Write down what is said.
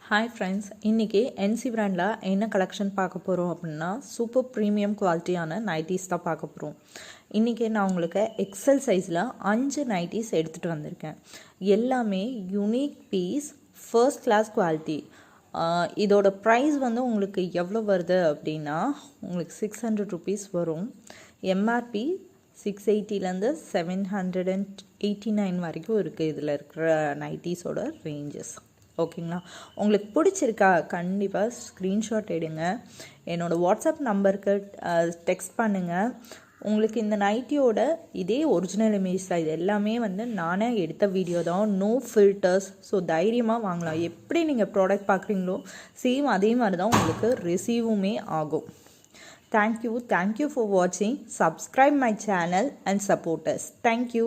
Hi friends, இன்றைக்கி NC பிராண்டில் என்ன கலெக்ஷன் பார்க்க போகிறோம் அப்படின்னா சூப்பர் ப்ரீமியம் குவாலிட்டியான நைட்டிஸ் தான் பார்க்க போகிறோம். இன்றைக்கி நான் உங்களுக்கு எக்ஸல் சைஸில் 5 நைட்டிஸ் எடுத்துகிட்டு வந்திருக்கேன். எல்லாமே unique piece, first class quality. இதோட ப்ரைஸ் வந்து உங்களுக்கு எவ்வளோ வருது அப்படின்னா உங்களுக்கு 600 ருபீஸ் வரும். எம்ஆர்பி 680லேருந்து 789 வரைக்கும் இருக்குது. இதில் இருக்கிற நைட்டிஸோட ரேஞ்சஸ் ஓகேங்களா. உங்களுக்கு பிடிச்சிருக்கா கண்டிப்பாக ஸ்க்ரீன்ஷாட் எடுங்க, என்னோடய வாட்ஸ்அப் நம்பருக்கு டெக்ஸ்ட் பண்ணுங்கள். உங்களுக்கு இந்த நைட்டியோட இதே ஒரிஜினல் இமேஜ் தான், இது எல்லாமே வந்து நானே எடுத்த வீடியோ தான், நோ ஃபில்டர்ஸ். ஸோ தைரியமாக வாங்கலாம். எப்படி நீங்கள் ப்ராடக்ட் பார்க்குறீங்களோ சேம் அதே மாதிரி தான் உங்களுக்கு ரிசீவுமே ஆகும். தேங்க்யூ ஃபார் வாட்சிங். Subscribe my channel and support us. Thank you.